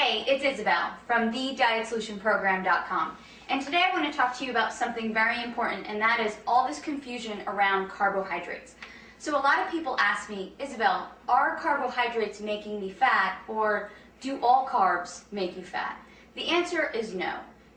Hey, it's Isabel from thedietsolutionprogram.com, and today I want to talk to you about something very important, and that is all this confusion around carbohydrates. So a lot of people ask me, Isabel, are carbohydrates making me fat, or do all carbs make you fat? The answer is no.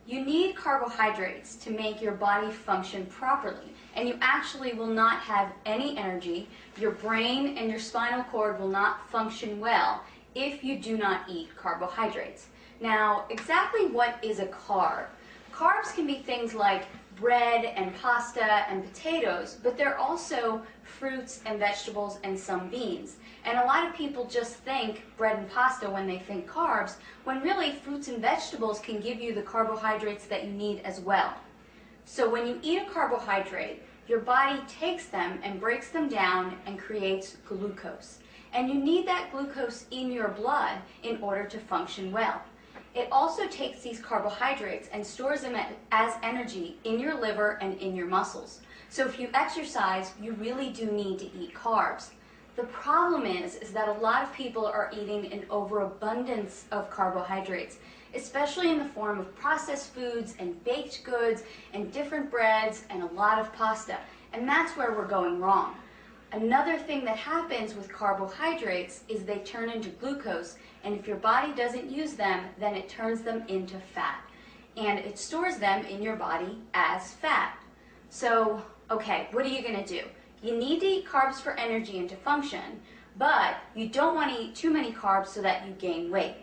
You need carbohydrates to make your body function properly, and you actually will not have any energy. Your brain and your spinal cord will not function well if you do not eat carbohydrates. Now, exactly what is a carb? Carbs can be things like bread and pasta and potatoes, but they're also fruits and vegetables and some beans. And a lot of people just think bread and pasta when they think carbs, when really fruits and vegetables can give you the carbohydrates that you need as well. So when you eat a carbohydrate, your body takes them and breaks them down and creates glucose. And you need that glucose in your blood in order to function well. It also takes these carbohydrates and stores them as energy in your liver and in your muscles. So if you exercise, you really do need to eat carbs. The problem is that a lot of people are eating an overabundance of carbohydrates, especially in the form of processed foods and baked goods and different breads and a lot of pasta. And that's where we're going wrong. Another thing that happens with carbohydrates is they turn into glucose, and if your body doesn't use them, then it turns them into fat. And it stores them in your body as fat. So, okay, what are you going to do? You need to eat carbs for energy and to function, but you don't want to eat too many carbs so that you gain weight.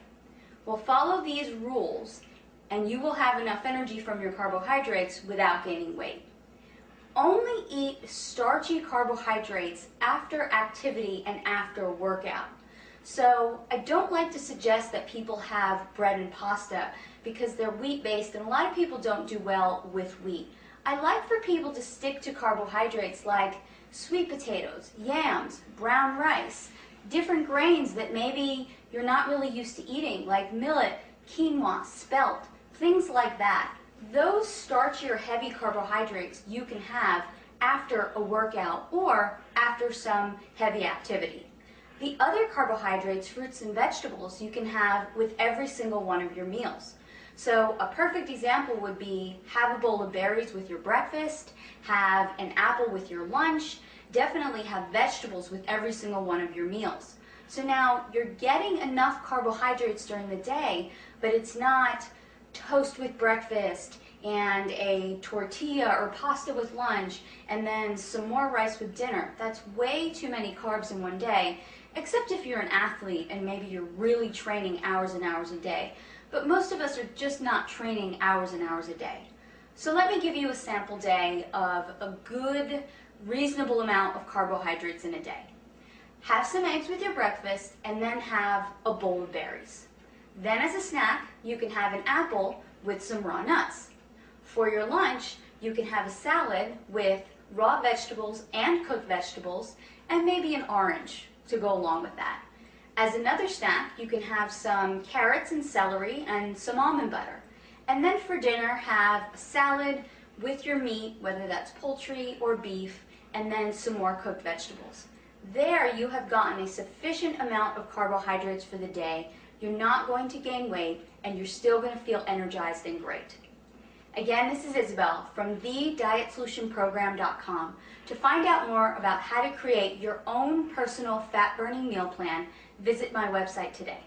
Well, follow these rules, and you will have enough energy from your carbohydrates without gaining weight. Only eat starchy carbohydrates after activity and after a workout. So I don't like to suggest that people have bread and pasta because they're wheat-based, and a lot of people don't do well with wheat. I like for people to stick to carbohydrates like sweet potatoes, yams, brown rice, different grains that maybe you're not really used to eating, like millet, quinoa, spelt, things like that. Those starchy or heavy carbohydrates you can have after a workout or after some heavy activity. The other carbohydrates, fruits and vegetables, you can have with every single one of your meals. So a perfect example would be have a bowl of berries with your breakfast, have an apple with your lunch, definitely have vegetables with every single one of your meals. So now you're getting enough carbohydrates during the day, but it's not toast with breakfast and a tortilla or pasta with lunch and then some more rice with dinner. That's way too many carbs in one day, except if you're an athlete and maybe you're really training hours and hours a day. But most of us are just not training hours and hours a day. So let me give you a sample day of a good, reasonable amount of carbohydrates in a day. Have some eggs with your breakfast and then have a bowl of berries. Then as a snack, you can have an apple with some raw nuts. For your lunch, you can have a salad with raw vegetables and cooked vegetables and maybe an orange to go along with that. As another snack, you can have some carrots and celery and some almond butter. And then for dinner, have a salad with your meat, whether that's poultry or beef, and then some more cooked vegetables. There you have gotten a sufficient amount of carbohydrates for the day. You're not going to gain weight, and you're still going to feel energized and great. Again, this is Isabel from thedietsolutionprogram.com. To find out more about how to create your own personal fat-burning meal plan, visit my website today.